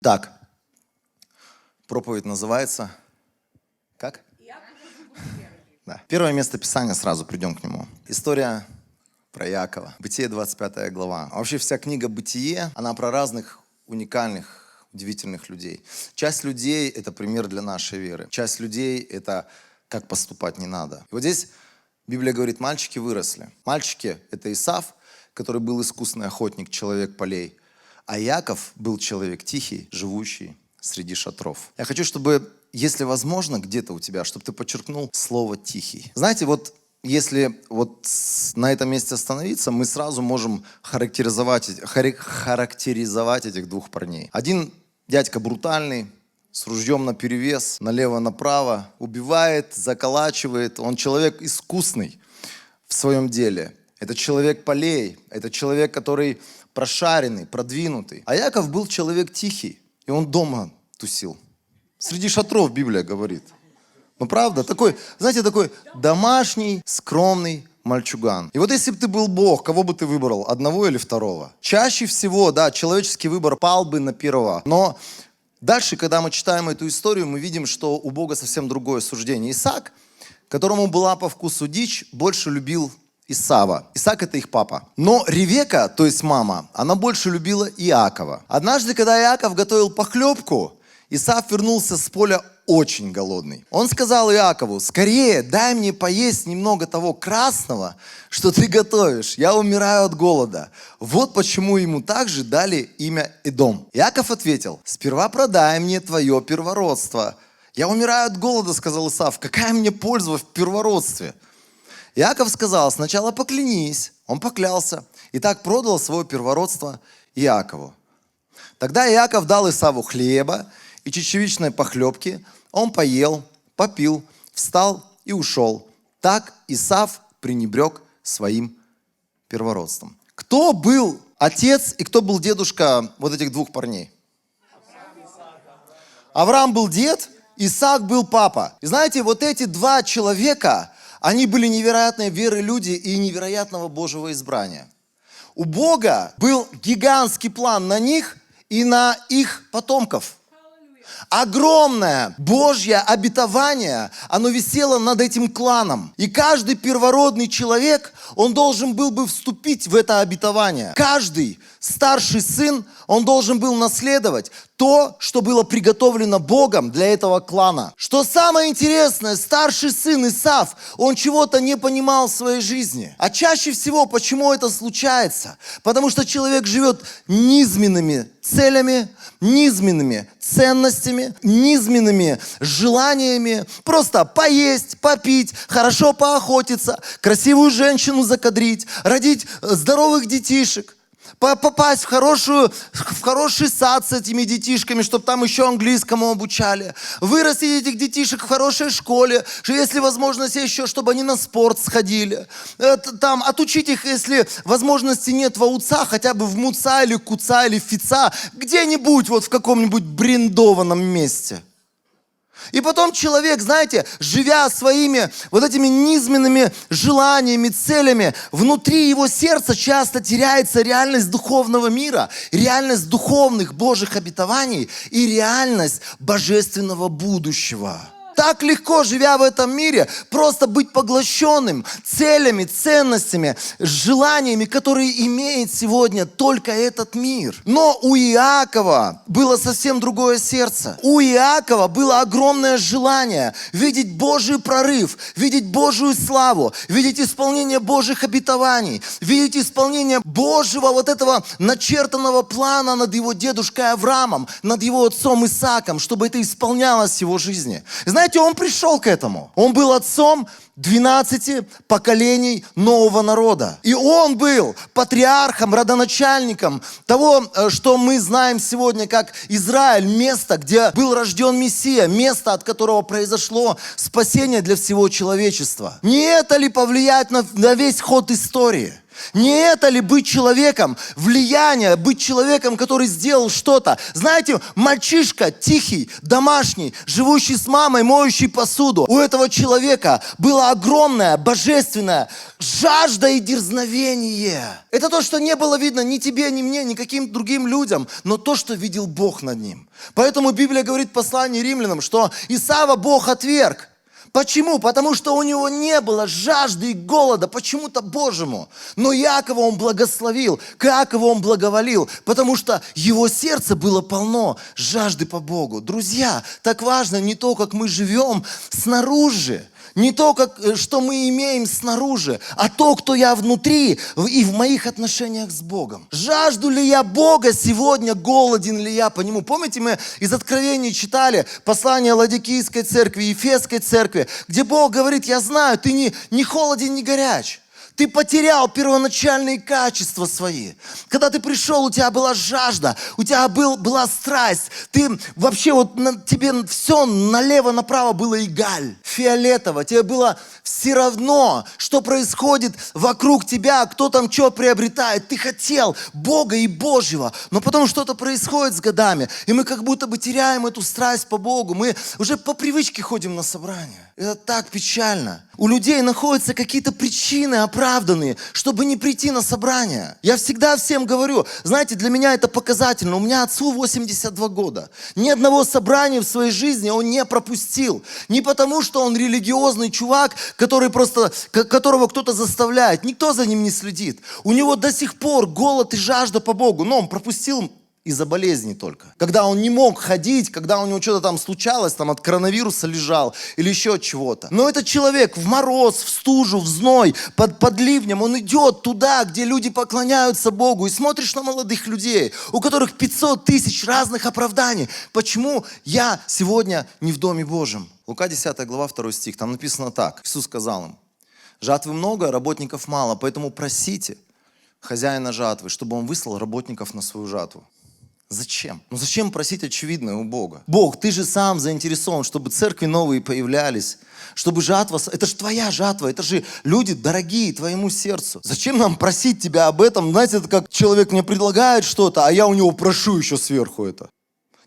Так, проповедь называется как? Да. Первое место Писания, сразу придем к нему. История про Иакова. Бытие, 25 глава. А вообще вся книга «Бытие», она про разных уникальных, удивительных людей. Часть людей – это пример для нашей веры. Часть людей – это как поступать не надо. И вот здесь Библия говорит, мальчики выросли. Мальчики – это Исав, который был искусный охотник, человек полей. А Иаков был человек тихий, живущий среди шатров. Я хочу, чтобы, если возможно, где-то у тебя, чтобы ты подчеркнул слово «тихий». Знаете, вот если вот на этом месте остановиться, мы сразу можем характеризовать этих двух парней. Один дядька брутальный, с ружьем наперевес, налево-направо, убивает, заколачивает. Он человек искусный в своем деле. Это человек полей, это человек, который прошаренный, продвинутый. А Иаков был человек тихий, и он дома тусил. Среди шатров Библия говорит. Ну правда, такой, знаете, такой домашний, скромный мальчуган. И вот если бы ты был Бог, кого бы ты выбрал, одного или второго? Чаще всего, да, человеческий выбор пал бы на первого. Но дальше, когда мы читаем эту историю, мы видим, что у Бога совсем другое суждение. Исаак, которому была по вкусу дичь, больше любил Исава. Исаак – это их папа. Но Ревека, то есть мама, она больше любила Иакова. Однажды, когда Иаков готовил похлебку, Исав вернулся с поля очень голодный. Он сказал Иакову: скорее дай мне поесть немного того красного, что ты готовишь. Я умираю от голода. Вот почему ему также дали имя Эдом. Иаков ответил: сперва продай мне твое первородство. Я умираю от голода, сказал Исав. Какая мне польза в первородстве? Иаков сказал: сначала поклянись. Он поклялся и так продал свое первородство Иакову. Тогда Иаков дал Исаву хлеба и чечевичной похлебки. Он поел, попил, встал и ушел. Так Исав пренебрег своим первородством. Кто был отец и кто был дедушка вот этих двух парней? Авраам был дед, Исаак был папа. И знаете, вот эти два человека, они были невероятной веры люди и невероятного Божьего избрания. У Бога был гигантский план на них и на их потомков. Огромное Божье обетование, оно висело над этим кланом. И каждый первородный человек, он должен был бы вступить в это обетование. Каждый старший сын, он должен был наследовать то, что было приготовлено Богом для этого клана. Что самое интересное, старший сын Исав, он чего-то не понимал в своей жизни. А чаще всего, почему это случается? Потому что человек живет низменными целями, низменными ценностями, низменными желаниями. Просто поесть, попить, хорошо поохотиться, красивую женщину закадрить, родить здоровых детишек. Попасть в хороший сад с этими детишками, чтобы там еще английскому обучали. Вырастить этих детишек в хорошей школе, что если возможность еще, чтобы они на спорт сходили. Там, отучить их, если возможности нет в АУЦа, хотя бы в МУЦа или КУЦа или ФИЦа, где-нибудь вот в каком-нибудь брендованном месте. И потом человек, знаете, живя своими вот этими низменными желаниями, целями, внутри его сердца часто теряется реальность духовного мира, реальность духовных Божьих обетований и реальность божественного будущего. Так легко, живя в этом мире, просто быть поглощенным целями, ценностями, желаниями, которые имеет сегодня только этот мир. Но у Иакова было совсем другое сердце. У Иакова было огромное желание видеть Божий прорыв, видеть Божию славу, видеть исполнение Божьих обетований, видеть исполнение Божьего вот этого начертанного плана над его дедушкой Авраамом, над его отцом Исааком, чтобы это исполнялось в его жизни. Знаете, он пришел к этому. Он был отцом 12 поколений нового народа. И он был патриархом, родоначальником того, что мы знаем сегодня как Израиль, место, где был рожден Мессия, место, от которого произошло спасение для всего человечества. Не это ли повлияет на весь ход истории? Не это ли быть человеком, влияние, быть человеком, который сделал что-то? Знаете, мальчишка тихий, домашний, живущий с мамой, моющий посуду. У этого человека была огромная, божественная жажда и дерзновение. Это то, что не было видно ни тебе, ни мне, ни каким другим людям, но то, что видел Бог над ним. Поэтому Библия говорит в послании Римлянам, что Исава Бог отверг. Почему? Потому что у него не было жажды и голода почему-то Божьему. Но Иакова он благословил, к Иакову он благоволил, потому что его сердце было полно жажды по Богу. Друзья, так важно не то, как мы живем снаружи, не то, что мы имеем снаружи, а то, кто я внутри и в моих отношениях с Богом. Жажду ли я Бога сегодня, голоден ли я по Нему? Помните, мы из Откровений читали послание Ладикийской церкви, Ефесской церкви, где Бог говорит: я знаю, ты не холоден, не горяч. Ты потерял первоначальные качества свои. Когда ты пришел, у тебя была жажда, у тебя была страсть. Ты вообще тебе все налево-направо было эгаль, фиолетово. Тебе было все равно, что происходит вокруг тебя, кто там что приобретает. Ты хотел Бога и Божьего, но потом что-то происходит с годами, и мы как будто бы теряем эту страсть по Богу. Мы уже по привычке ходим на собрания. Это так печально. У людей находятся какие-то причины оправданные, чтобы не прийти на собрание. Я всегда всем говорю, знаете, для меня это показательно. У меня отцу 82 года. Ни одного собрания в своей жизни он не пропустил. Не потому, что он религиозный чувак, которого кто-то заставляет. Никто за ним не следит. У него до сих пор голод и жажда по Богу. Но он пропустил из-за болезни только. Когда он не мог ходить, когда у него что-то там случалось, там от коронавируса лежал или еще от чего-то. Но этот человек в мороз, в стужу, в зной, под ливнем, он идет туда, где люди поклоняются Богу. И смотришь на молодых людей, у которых 500 тысяч разных оправданий. Почему я сегодня не в Доме Божьем? Лука 10 глава 2 стих, там написано так. Иисус сказал им: жатвы много, работников мало, поэтому просите хозяина жатвы, чтобы он выслал работников на свою жатву. Зачем? Ну зачем просить очевидное у Бога? Бог, ты же сам заинтересован, чтобы церкви новые появлялись, чтобы жатва, это же твоя жатва, это же люди дорогие твоему сердцу. Зачем нам просить тебя об этом? Знаете, это как человек мне предлагает что-то, а я у него прошу еще сверху это.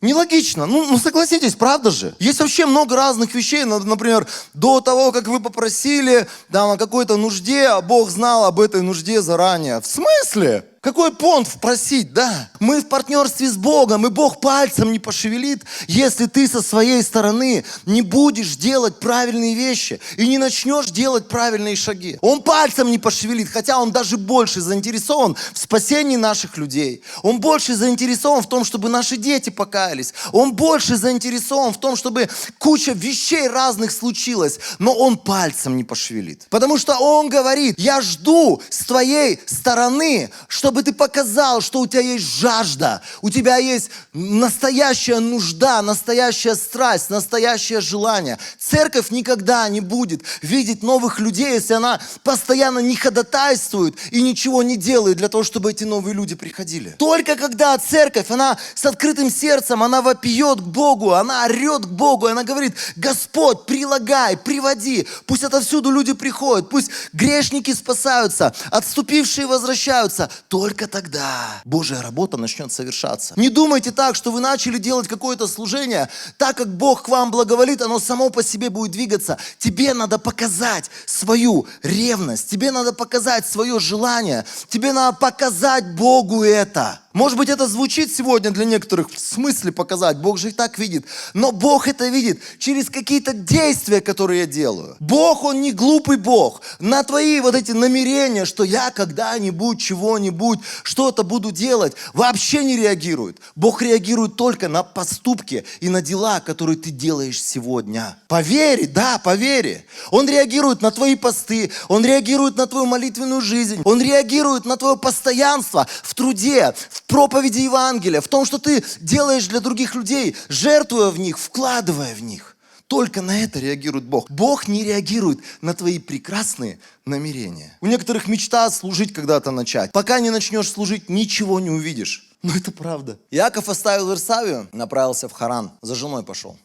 Нелогично. Ну согласитесь, правда же? Есть вообще много разных вещей. Например, до того, как вы попросили о какой-то нужде, а Бог знал об этой нужде заранее. В смысле? Какой понт просить, да? Мы в партнерстве с Богом, и Бог пальцем не пошевелит, если ты со своей стороны не будешь делать правильные вещи и не начнешь делать правильные шаги. Он пальцем не пошевелит, хотя Он даже больше заинтересован в спасении наших людей. Он больше заинтересован в том, чтобы наши дети покаялись. Он больше заинтересован в том, чтобы куча вещей разных случилось, но Он пальцем не пошевелит. Потому что Он говорит: я жду с твоей стороны, чтобы ты показал, что у тебя есть жажда, у тебя есть настоящая нужда, настоящая страсть, настоящее желание. Церковь никогда не будет видеть новых людей, если она постоянно не ходатайствует и ничего не делает для того, чтобы эти новые люди приходили. Только когда церковь, она с открытым сердцем, она вопиет к Богу, она орет к Богу, она говорит: Господь, прилагай, приводи, пусть отовсюду люди приходят, пусть грешники спасаются, отступившие возвращаются. Только тогда Божья работа начнет совершаться. Не думайте так, что вы начали делать какое-то служение, так как Бог к вам благоволит, оно само по себе будет двигаться. Тебе надо показать свою ревность, тебе надо показать свое желание, тебе надо показать Богу это. Может быть, это звучит сегодня для некоторых, в смысле показать, Бог же и так видит. Но Бог это видит через какие-то действия, которые я делаю. Бог, Он не глупый Бог. На твои эти намерения, что я когда-нибудь, чего-нибудь, что-то буду делать, вообще не реагирует. Бог реагирует только на поступки и на дела, которые ты делаешь сегодня. По вере, да, по вере. Он реагирует на твои посты, Он реагирует на твою молитвенную жизнь, Он реагирует на твое постоянство в труде, в проповеди Евангелия, в том, что ты делаешь для других людей, жертвуя в них, вкладывая в них. Только на это реагирует Бог. Бог не реагирует на твои прекрасные намерения. У некоторых мечта служить когда-то начать. Пока не начнешь служить, ничего не увидишь. Но это правда. Иаков оставил Варсавию, направился в Харан, за женой пошел.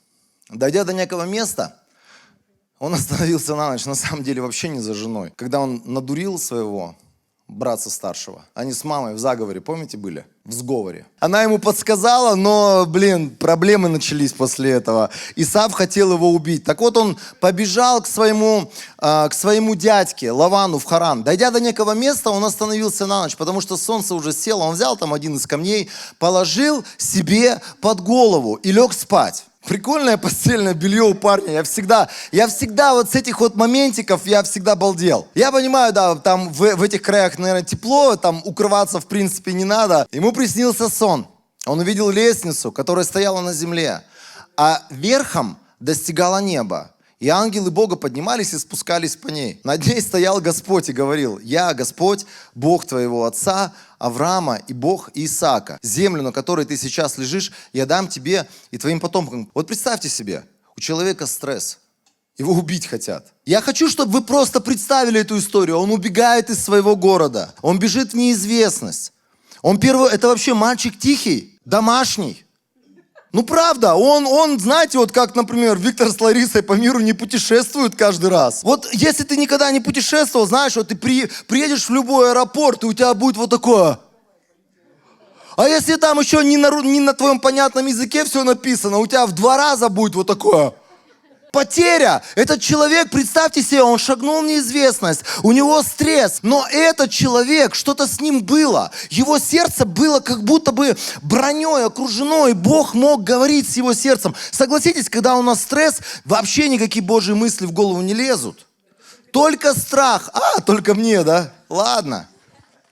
Дойдя до некого места, он остановился на ночь, на самом деле вообще не за женой. Когда он надурил своего братца старшего. Они с мамой в заговоре, помните, были? В сговоре. Она ему подсказала, но, проблемы начались после этого. Исав хотел его убить. Так вот, он побежал к своему дядьке Лавану в Харан. Дойдя до некого места, он остановился на ночь, потому что солнце уже село. Он взял там один из камней, положил себе под голову и лег спать. Прикольное постельное белье у парня. Я всегда вот с этих вот моментиков, я всегда балдел. Я понимаю, да, там в этих краях, наверное, тепло, там укрываться в принципе не надо. Ему приснился сон. Он увидел лестницу, которая стояла на земле, а верхом достигала неба. И ангелы Бога поднимались и спускались по ней. Над ней стоял Господь и говорил: «Я, Господь, Бог твоего отца Авраама и Бог Исаака. Землю, на которой ты сейчас лежишь, я дам тебе и твоим потомкам». Вот представьте себе, у человека стресс. Его убить хотят. Я хочу, чтобы вы просто представили эту историю. Он убегает из своего города. Он бежит в неизвестность. Это вообще мальчик тихий, домашний. Ну правда, он, знаете, вот как, например, Виктор с Ларисой по миру не путешествуют каждый раз. Вот если ты никогда не путешествовал, знаешь, вот ты приедешь в любой аэропорт, и у тебя будет вот такое. А если там еще не на твоем понятном языке все написано, у тебя в 2 раза будет вот такое. Потеря. Этот человек, представьте себе, он шагнул в неизвестность, у него стресс, но этот человек, что-то с ним было. Его сердце было как будто бы броней окружено, и Бог мог говорить с его сердцем. Согласитесь, когда у нас стресс, вообще никакие Божьи мысли в голову не лезут. Только страх. Только мне, да? Ладно.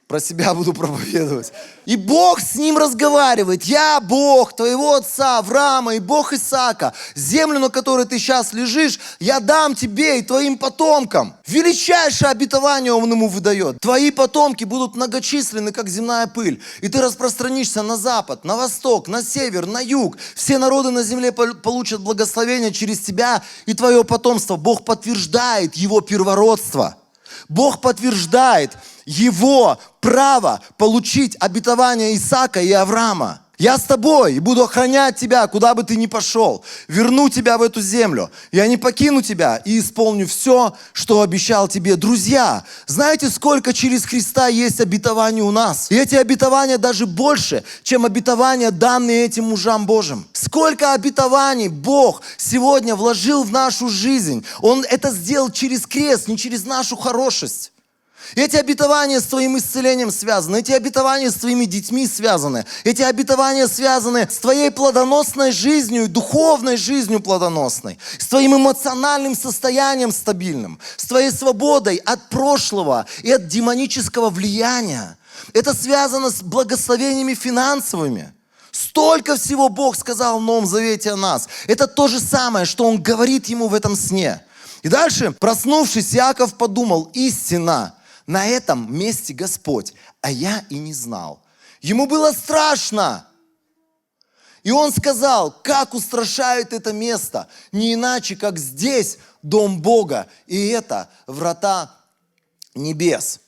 Про себя буду проповедовать. И Бог с ним разговаривает. «Я Бог твоего отца Авраама и Бог Исаака. Землю, на которой ты сейчас лежишь, я дам тебе и твоим потомкам». Величайшее обетование он ему выдает. «Твои потомки будут многочисленны, как земная пыль. И ты распространишься на запад, на восток, на север, на юг. Все народы на земле получат благословение через тебя и твое потомство». Бог подтверждает его первородство. Бог подтверждает его право получить обетование Исаака и Авраама. «Я с тобой и буду охранять тебя, куда бы ты ни пошел. Верну тебя в эту землю. Я не покину тебя и исполню все, что обещал тебе». Друзья, знаете, сколько через Христа есть обетований у нас? И эти обетования даже больше, чем обетования, данные этим мужам Божьим. Сколько обетований Бог сегодня вложил в нашу жизнь. Он это сделал через крест, не через нашу хорошесть. Эти обетования с твоим исцелением связаны, эти обетования с твоими детьми связаны, эти обетования связаны с твоей плодоносной жизнью, духовной жизнью плодоносной, с твоим эмоциональным состоянием стабильным, с твоей свободой от прошлого и от демонического влияния. Это связано с благословениями финансовыми. Столько всего Бог сказал в Новом Завете о нас. Это то же самое, что Он говорит ему в этом сне. И дальше, проснувшись, Иаков подумал: истина, на этом месте Господь, а я и не знал. Ему было страшно. И он сказал: как устрашает это место, не иначе, как здесь дом Бога, и это врата небес.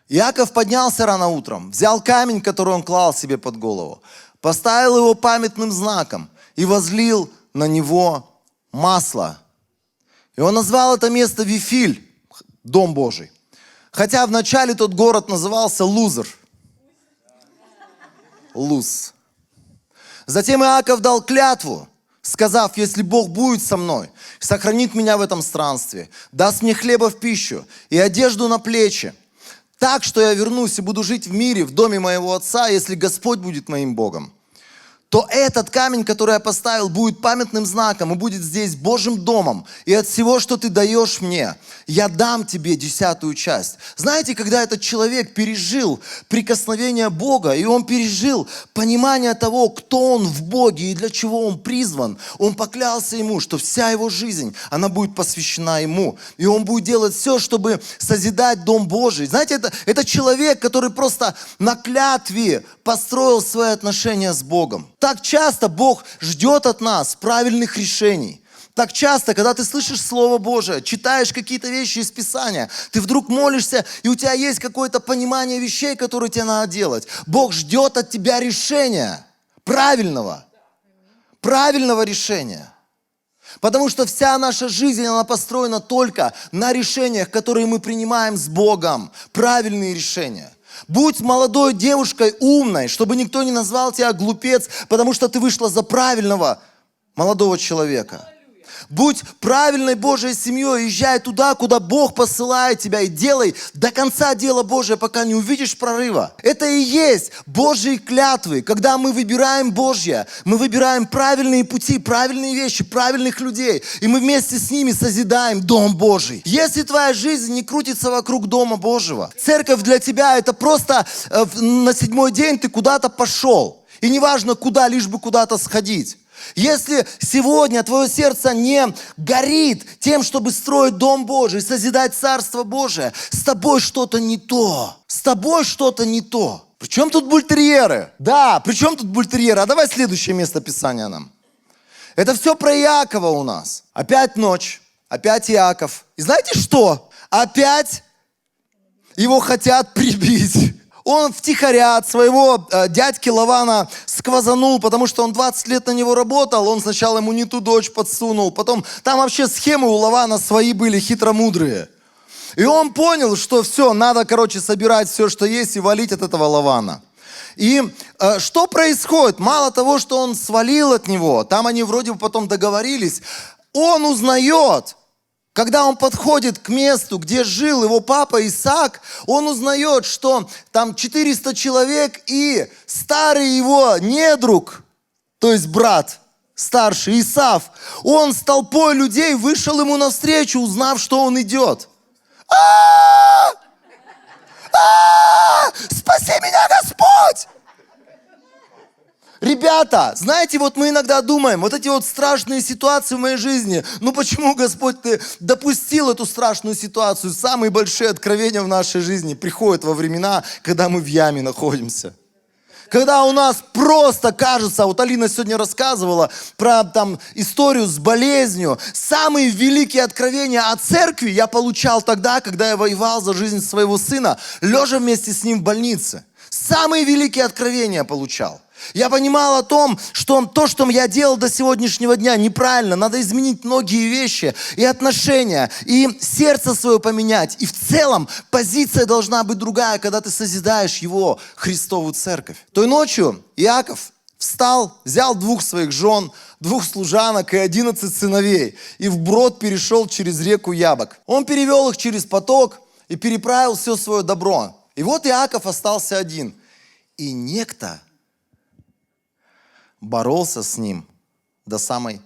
Иаков поднялся рано утром, взял камень, который он клал себе под голову, поставил его памятным знаком и возлил на него масло. И он назвал это место Вифиль, дом Божий. Хотя вначале тот город назывался Лузер. Луз. Затем Иаков дал клятву, сказав: если Бог будет со мной, сохранит меня в этом странстве, даст мне хлеба в пищу и одежду на плечи, так что я вернусь и буду жить в мире, в доме моего отца, если Господь будет моим Богом, то этот камень, который я поставил, будет памятным знаком и будет здесь Божьим домом. И от всего, что ты даешь мне, я дам тебе 10-ю часть. Знаете, когда этот человек пережил прикосновение Бога, и он пережил понимание того, кто он в Боге и для чего он призван, он поклялся ему, что вся его жизнь, она будет посвящена ему. И он будет делать все, чтобы созидать дом Божий. Знаете, это человек, который просто на клятве построил свои отношения с Богом. Так часто Бог ждет от нас правильных решений. Так часто, когда ты слышишь Слово Божие, читаешь какие-то вещи из Писания, ты вдруг молишься, и у тебя есть какое-то понимание вещей, которые тебе надо делать. Бог ждет от тебя решения, правильного решения. Потому что вся наша жизнь, она построена только на решениях, которые мы принимаем с Богом. Правильные решения. Будь молодой девушкой умной, чтобы никто не назвал тебя глупец, потому что ты вышла за правильного молодого человека. Будь правильной Божьей семьей, езжай туда, куда Бог посылает тебя, и делай до конца дело Божие, пока не увидишь прорыва. Это и есть Божьи клятвы. Когда мы выбираем Божье, мы выбираем правильные пути, правильные вещи, правильных людей, и мы вместе с ними созидаем Дом Божий. Если твоя жизнь не крутится вокруг Дома Божьего, церковь для тебя это просто на 7-й день ты куда-то пошел. И неважно куда, лишь бы куда-то сходить. Если сегодня твое сердце не горит тем, чтобы строить Дом Божий, созидать Царство Божие, с тобой что-то не то. С тобой что-то не то. При чем тут бультерьеры? Да, при чем тут бультерьеры? А давай следующее место Писания нам. Это все про Иакова у нас. Опять ночь, опять Иаков. И знаете что? Опять его хотят прибить. Он втихаря от своего дядьки Лавана сквозанул, потому что он 20 лет на него работал. Он сначала ему не ту дочь подсунул, потом там вообще схемы у Лавана свои были хитромудрые. И он понял, что все, надо, собирать все, что есть, и валить от этого Лавана. И что происходит? Мало того, что он свалил от него, там они вроде бы потом договорились, он узнает, когда он подходит к месту, где жил его папа Исаак, он узнает, что там 400 человек и старый его недруг, то есть брат старший Исав, он с толпой людей вышел ему навстречу, узнав, что он идет. Спаси меня, Господь! Ребята, знаете, вот мы иногда думаем, вот эти вот страшные ситуации в моей жизни, ну почему, Господь, ты допустил эту страшную ситуацию? Самые большие откровения в нашей жизни приходят во времена, когда мы в яме находимся. Когда у нас просто кажется, вот Алина сегодня рассказывала про там историю с болезнью. Самые великие откровения о церкви я получал тогда, когда я воевал за жизнь своего сына, лежа вместе с ним в больнице. Самые великие откровения получал. Я понимал о том, что то, что я делал до сегодняшнего дня, неправильно. Надо изменить многие вещи и отношения, и сердце свое поменять. И в целом позиция должна быть другая, когда ты созидаешь его, Христову церковь. Той ночью Иаков встал, взял 2 своих жен, 2 служанок и 11 сыновей, и вброд перешел через реку Ябок. Он перевел их через поток и переправил все свое добро. И вот Иаков остался один. И некто боролся с ним до самой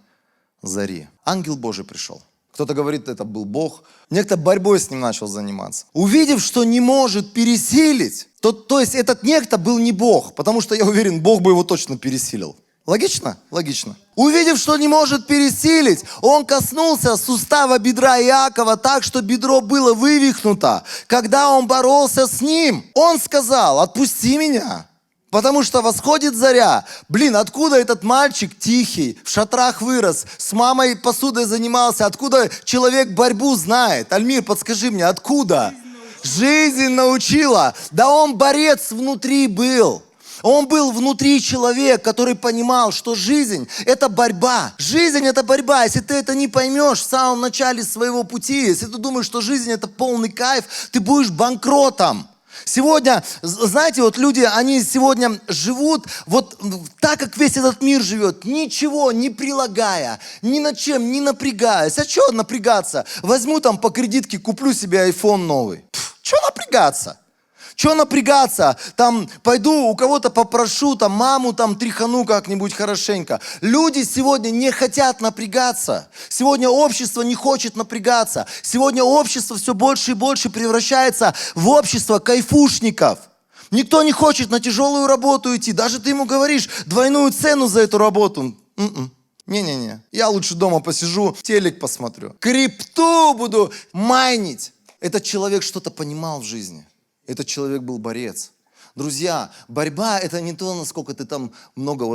зари. Ангел Божий пришел. Кто-то говорит, это был Бог. Некто борьбой с ним начал заниматься. Увидев, что не может пересилить, то есть этот некто был не Бог, потому что я уверен, Бог бы его точно пересилил. Логично? Логично. Увидев, что не может пересилить, он коснулся сустава бедра Иакова так, что бедро было вывихнуто. Когда он боролся с ним, он сказал, отпусти меня. Потому что восходит заря. Откуда этот мальчик тихий, в шатрах вырос, с мамой посудой занимался, откуда человек борьбу знает? Альмир, подскажи мне, откуда? Жизнь научила. Да он борец внутри был. Он был внутри человек, который понимал, что жизнь – это борьба. Жизнь – это борьба. Если ты это не поймешь в самом начале своего пути, если ты думаешь, что жизнь – это полный кайф, ты будешь банкротом. Сегодня, знаете, вот люди, они сегодня живут вот так, как весь этот мир живет, ничего не прилагая, ни над чем не напрягаясь. А что напрягаться? Возьму там по кредитке, куплю себе iPhone новый. Что напрягаться? Что напрягаться? Там пойду у кого-то попрошу, там маму там тряхану как-нибудь хорошенько. Люди сегодня не хотят напрягаться. Сегодня общество не хочет напрягаться. Сегодня общество все больше и больше превращается в общество кайфушников. Никто не хочет на тяжелую работу идти. Даже ты ему говоришь двойную цену за эту работу. Не-не-не. Я лучше дома посижу, телек посмотрю. Крипту буду майнить. Этот человек что-то понимал в жизни. Этот человек был борец. Друзья, борьба – это не то, насколько ты там много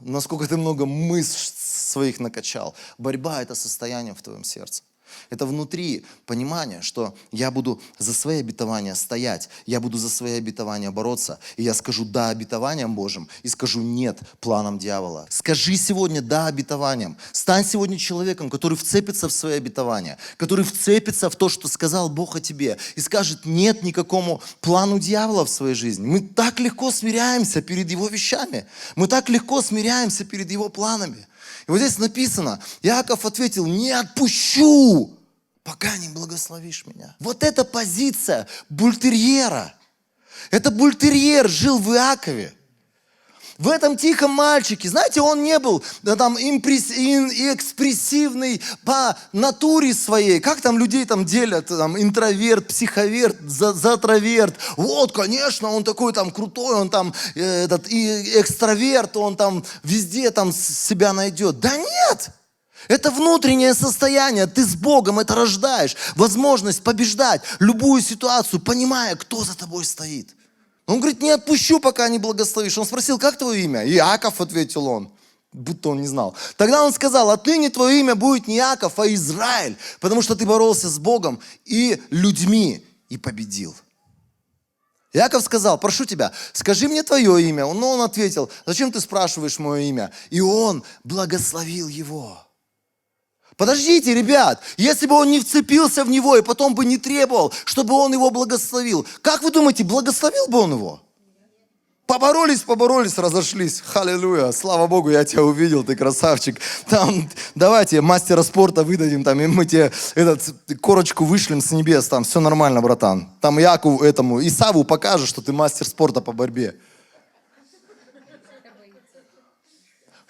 насколько ты много мышц своих накачал. Борьба – это состояние в твоем сердце. Это внутри понимание, что я буду за свои обетования стоять, я буду за свои обетования бороться, и я скажу «да» обетованиям Божьим и скажу «нет» планам дьявола. Скажи сегодня «да» обетованиям. Стань сегодня человеком, который вцепится в свои обетования, который вцепится в то, что сказал Бог о тебе, и скажет «нет» никакому плану дьявола в своей жизни. Мы так легко смиряемся перед его вещами, мы так легко смиряемся перед его планами. И вот здесь написано, Иаков ответил, не отпущу, пока не благословишь меня. Вот эта позиция бультерьера. Это бультерьер жил в Иакове. В этом тихом мальчике, знаете, он не был там экспрессивный по натуре своей. Как там людей там делят, там интроверт, психоверт, затроверт. Вот, конечно, он такой там крутой, он там и экстраверт, он там везде там себя найдет. Да нет! Это внутреннее состояние, ты с Богом это рождаешь. Возможность побеждать любую ситуацию, понимая, кто за тобой стоит. Он говорит, не отпущу, пока не благословишь. Он спросил, как твое имя? Иаков, ответил он, будто он не знал. Тогда он сказал, отныне твое имя будет не Иаков, а Израиль, потому что ты боролся с Богом и людьми и победил. Иаков сказал, прошу тебя, скажи мне твое имя. Но он ответил, зачем ты спрашиваешь мое имя? И он благословил его. Подождите, ребят, если бы он не вцепился в него и потом бы не требовал, чтобы он его благословил, как вы думаете, благословил бы он его? Поборолись, разошлись. Аллилуйя, слава Богу, я тебя увидел, ты красавчик. Там, давайте мастера спорта выдадим, там, и мы тебе корочку вышлем с небес, там, все нормально, братан. Там Якову Исаву покажешь, что ты мастер спорта по борьбе.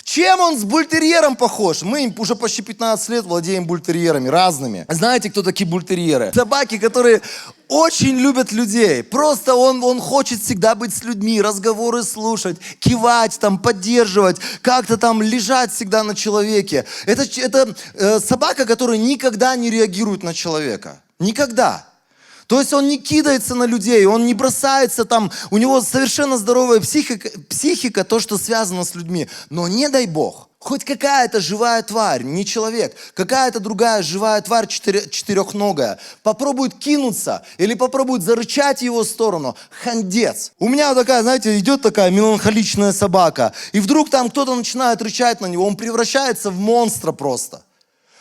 Чем он с бультерьером похож? Мы уже почти 15 лет владеем бультерьерами разными. Знаете, кто такие бультерьеры? Собаки, которые очень любят людей. Просто он хочет всегда быть с людьми, разговоры слушать, кивать, там, поддерживать, как-то там лежать всегда на человеке. Это собака, которая никогда не реагирует на человека. Никогда. То есть он не кидается на людей, он не бросается там, у него совершенно здоровая психика, то, что связано с людьми. Но не дай Бог, хоть какая-то живая тварь, не человек, какая-то другая живая тварь четырехногая, попробует кинуться или попробует зарычать в его сторону, хандец. У меня вот такая, знаете, идет такая меланхоличная собака, и вдруг там кто-то начинает рычать на него, он превращается в монстра просто.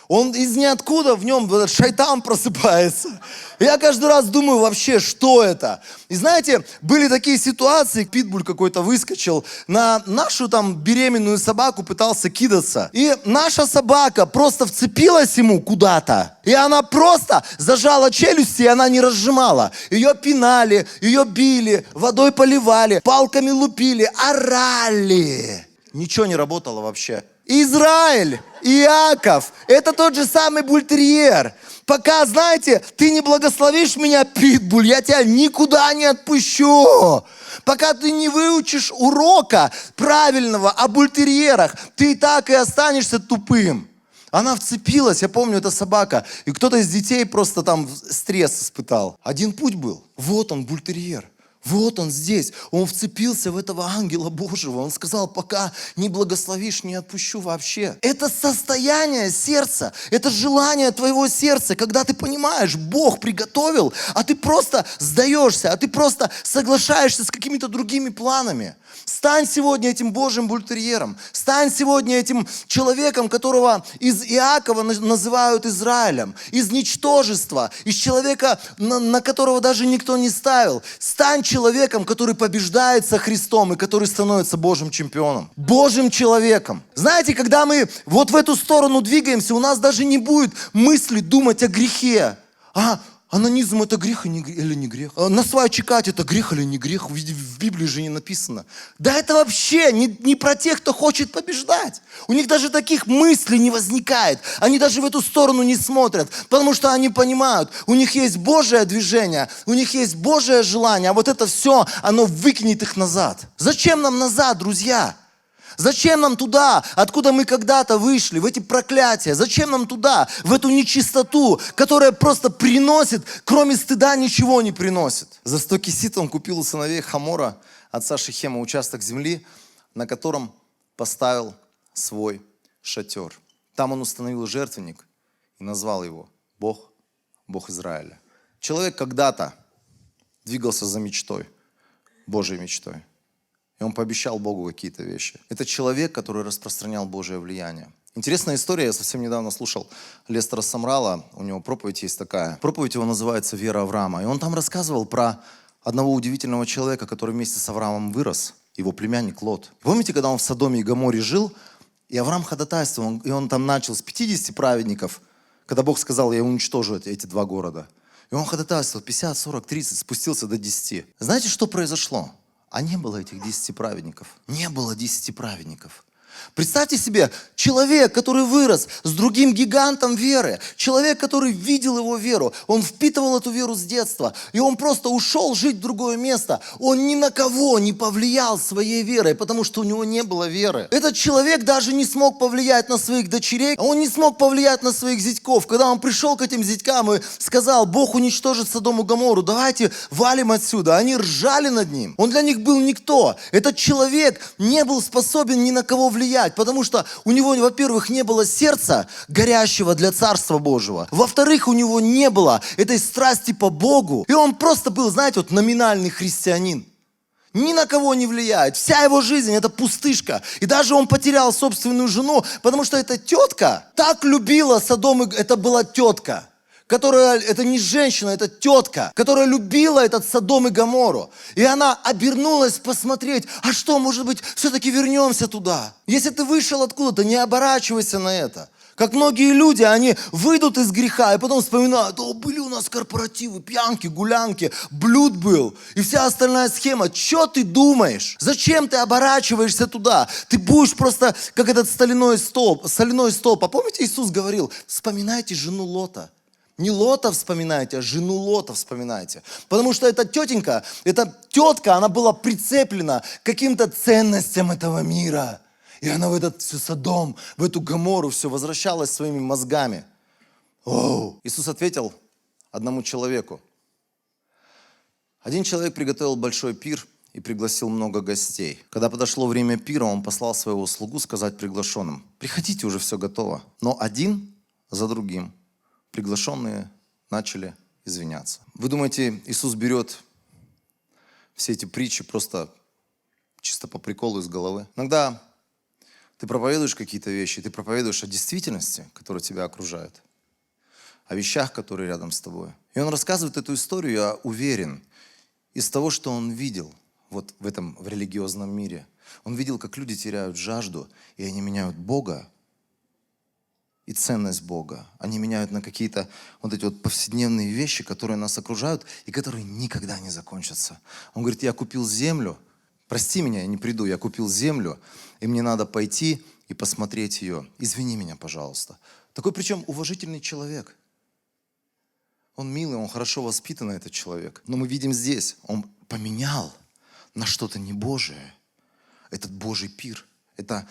Он из ниоткуда, в нем шайтан просыпается. Я каждый раз думаю, вообще, что это? И знаете, были такие ситуации, питбуль какой-то выскочил, на нашу там беременную собаку пытался кидаться. И наша собака просто вцепилась ему куда-то. И она просто зажала челюсти, и она не разжимала. Ее пинали, ее били, водой поливали, палками лупили, орали. Ничего не работало вообще. Израиль, Иаков, это тот же самый бультерьер. Пока, знаете, ты не благословишь меня, питбуль, я тебя никуда не отпущу. Пока ты не выучишь урока правильного о бультерьерах, ты так и останешься тупым. Она вцепилась, я помню, это собака, и кто-то из детей просто там стресс испытал. Один путь был, вот он, бультерьер. Вот он здесь, он вцепился в этого ангела Божьего, он сказал, пока не благословишь, не отпущу вообще. Это состояние сердца, это желание твоего сердца, когда ты понимаешь, Бог приготовил, а ты просто сдаешься, а ты просто соглашаешься с какими-то другими планами. Стань сегодня этим Божьим бультерьером, стань сегодня этим человеком, которого из Иакова называют Израилем, из ничтожества, из человека, на которого даже никто не ставил. Стань человеком, который побеждает со Христом и который становится Божьим чемпионом. Божьим человеком. Знаете, когда мы вот в эту сторону двигаемся, у нас даже не будет мысли думать о грехе. Анонизм это грех или не грех? Насвай чекать это грех или не грех? В Библии же не написано. Да это вообще не про тех, кто хочет побеждать. У них даже таких мыслей не возникает. Они даже в эту сторону не смотрят, потому что они понимают, у них есть Божие движение, у них есть Божие желание, а вот это все, оно выкинет их назад. Зачем нам назад, друзья? Зачем нам туда, откуда мы когда-то вышли, в эти проклятия? Зачем нам туда, в эту нечистоту, которая просто приносит, кроме стыда ничего не приносит? За 100 кисит он купил у сыновей Хамора, отца Шехема, участок земли, на котором поставил свой шатер. Там он установил жертвенник и назвал его Бог, Бог Израиля. Человек когда-то двигался за мечтой, Божьей мечтой. И он пообещал Богу какие-то вещи. Это человек, который распространял Божье влияние. Интересная история, я совсем недавно слушал Лестера Самрала, у него проповедь есть такая. Проповедь его называется «Вера Авраама». И он там рассказывал про одного удивительного человека, который вместе с Авраамом вырос, его племянник Лот. Помните, когда он в Содоме и Гоморе жил, и Авраам ходатайствовал, и он там начал с 50 праведников, когда Бог сказал, я уничтожу эти 2 города. И он ходатайствовал 50, 40, 30, спустился до 10. Знаете, что произошло? А не было этих 10 праведников. Не было 10 праведников. Представьте себе, человек, который вырос с другим гигантом веры, человек, который видел его веру, он впитывал эту веру с детства, и он просто ушел жить в другое место. Он ни на кого не повлиял своей верой, потому что у него не было веры. Этот человек даже не смог повлиять на своих дочерей, он не смог повлиять на своих зятьков. Когда он пришел к этим зятькам и сказал, Бог уничтожит Содом и Гоморру, давайте валим отсюда. Они ржали над ним. Он для них был никто. Этот человек не был способен ни на кого влиять, потому что у него, во-первых, не было сердца, горящего для Царства Божьего. Во-вторых, у него не было этой страсти по Богу. И он просто был, знаете, вот номинальный христианин. Ни на кого не влияет. Вся его жизнь – это пустышка. И даже он потерял собственную жену, потому что эта тетка так любила Содом, это была тетка. Которая, это не женщина, это тетка, которая любила этот Содом и Гоморру. И она обернулась посмотреть, а что, может быть, все-таки вернемся туда. Если ты вышел откуда-то, не оборачивайся на это. Как многие люди, они выйдут из греха и потом вспоминают, были у нас корпоративы, пьянки, гулянки, блюд был и вся остальная схема. Что ты думаешь? Зачем ты оборачиваешься туда? Ты будешь просто как этот соляной столб. А помните, Иисус говорил, вспоминайте жену Лота. Не Лота вспоминайте, а жену Лота вспоминайте. Потому что эта тетенька, эта тетка, она была прицеплена к каким-то ценностям этого мира. И она в этот Содом, в эту Гоморру все возвращалась своими мозгами. Оу. Иисус ответил одному человеку. Один человек приготовил большой пир и пригласил много гостей. Когда подошло время пира, он послал своего слугу сказать приглашенным, приходите, уже все готово. Но один за другим приглашенные начали извиняться. Вы думаете, Иисус берет все эти притчи просто чисто по приколу из головы? Иногда ты проповедуешь какие-то вещи, ты проповедуешь о действительности, которая тебя окружает, о вещах, которые рядом с тобой. И он рассказывает эту историю, я уверен, из того, что он видел вот в этом в религиозном мире. Он видел, как люди теряют жажду, и они меняют Бога и ценность Бога. Они меняют на какие-то вот эти вот повседневные вещи, которые нас окружают и которые никогда не закончатся. Он говорит, я купил землю, прости меня, я не приду, я купил землю, и мне надо пойти и посмотреть ее. Извини меня, пожалуйста. Такой причем уважительный человек. Он милый, он хорошо воспитанный, этот человек. Но мы видим здесь, он поменял на что-то небожие этот Божий пир. Это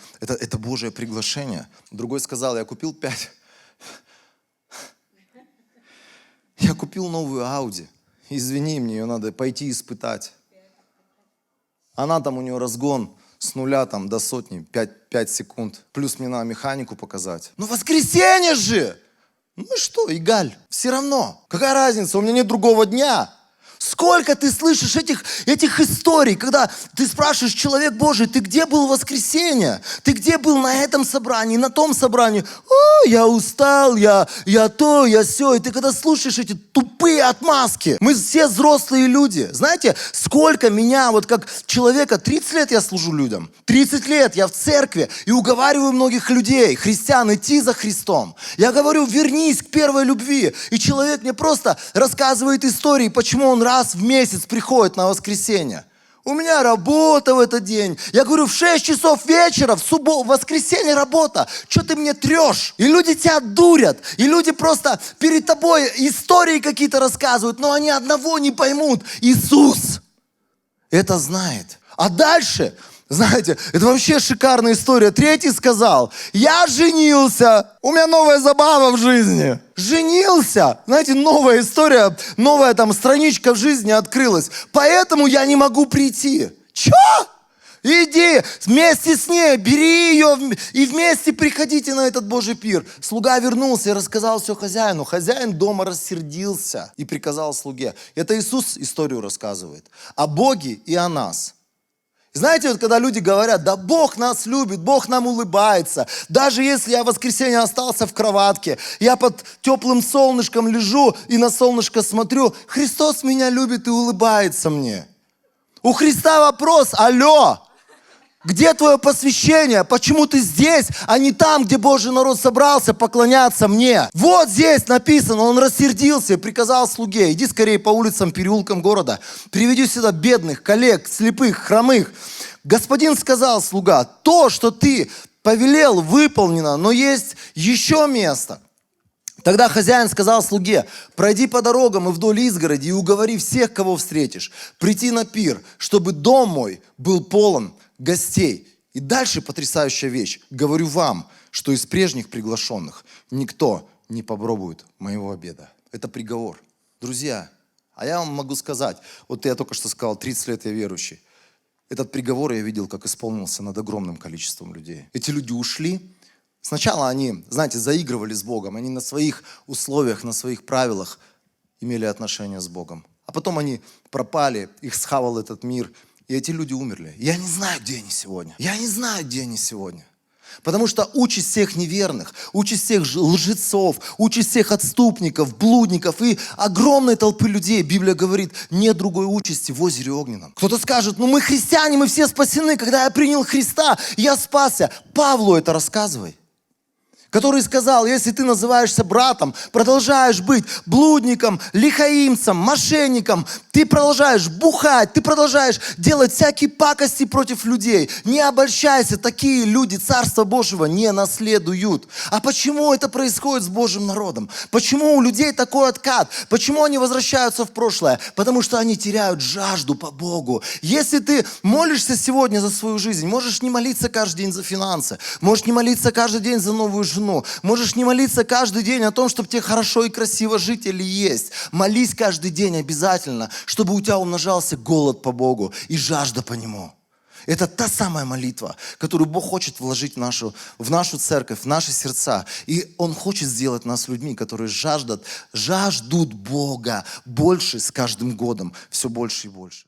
Божье приглашение. Другой сказал, я купил 5. Я купил новую Ауди. Извини, мне ее надо пойти испытать. Она там, у нее разгон с 0 там, до 100, 5 секунд. Плюс мне надо механику показать. Ну воскресенье же! Ну и что, Игаль, все равно. Какая разница, у меня нет другого дня. Сколько ты слышишь этих историй, когда ты спрашиваешь, человек Божий, ты где был в воскресенье? Ты где был на этом собрании, на том собрании? Я устал, я то, я сё. И ты когда слушаешь эти тупые отмазки, мы все взрослые люди. Знаете, сколько меня, вот как человека, 30 лет я служу людям, 30 лет я в церкви и уговариваю многих людей, христиан, идти за Христом. Я говорю, вернись к первой любви. И человек мне просто рассказывает истории, почему он раз в месяц приходит на воскресенье. У меня работа в этот день. Я говорю, в 6 часов вечера, в воскресенье работа. Что ты мне трешь? И люди тебя дурят. И люди просто перед тобой истории какие-то рассказывают, но они одного не поймут. Иисус это знает. А дальше, знаете, это вообще шикарная история. Третий сказал, я женился, у меня новая забава в жизни. Женился, знаете, новая история, новая там страничка в жизни открылась. Поэтому я не могу прийти. Чё? Иди вместе с ней, бери ее и вместе приходите на этот Божий пир. Слуга вернулся и рассказал все хозяину. Хозяин дома рассердился и приказал слуге. Это Иисус историю рассказывает о Боге и о нас. Знаете, вот когда люди говорят, да Бог нас любит, Бог нам улыбается. Даже если я в воскресенье остался в кроватке, я под теплым солнышком лежу и на солнышко смотрю, Христос меня любит и улыбается мне. У Христа вопрос, алло, где твое посвящение? Почему ты здесь, а не там, где Божий народ собрался поклоняться мне? Вот здесь написано, он рассердился и приказал слуге, иди скорее по улицам, переулкам города, приведи сюда бедных, коллег, слепых, хромых. Господин сказал, слуга, то, что ты повелел, выполнено, но есть еще место. Тогда хозяин сказал слуге, пройди по дорогам и вдоль изгороди и уговори всех, кого встретишь, прийти на пир, чтобы дом мой был полон гостей. И дальше потрясающая вещь. Говорю вам, что из прежних приглашенных никто не попробует моего обеда. Это приговор. Друзья, а я вам могу сказать, вот я только что сказал, 30 лет я верующий. Этот приговор я видел, как исполнился над огромным количеством людей. Эти люди ушли. Сначала они, знаете, заигрывали с Богом. Они на своих условиях, на своих правилах имели отношения с Богом. А потом они пропали, их схавал этот мир. И эти люди умерли. Я не знаю, где они сегодня. Я не знаю, где они сегодня. Потому что участь всех неверных, участь всех лжецов, участь всех отступников, блудников и огромной толпы людей, Библия говорит, нет другой участи в озере огненном. Кто-то скажет, ну мы христиане, мы все спасены. Когда я принял Христа, я спасся. Павлу это рассказывай. Который сказал, если ты называешься братом, продолжаешь быть блудником, лихаимцем, мошенником, ты продолжаешь бухать, ты продолжаешь делать всякие пакости против людей. Не обольщайся, такие люди Царства Божьего не наследуют. А почему это происходит с Божьим народом? Почему у людей такой откат? Почему они возвращаются в прошлое? Потому что они теряют жажду по Богу. Если ты молишься сегодня за свою жизнь, можешь не молиться каждый день за финансы, можешь не молиться каждый день за новую жену, можешь не молиться каждый день о том, чтобы тебе хорошо и красиво жить или есть. Молись каждый день обязательно, чтобы у тебя умножался голод по Богу и жажда по Нему. Это та самая молитва, которую Бог хочет вложить в нашу церковь, в наши сердца. И Он хочет сделать нас людьми, которые жаждут Бога больше с каждым годом, все больше и больше.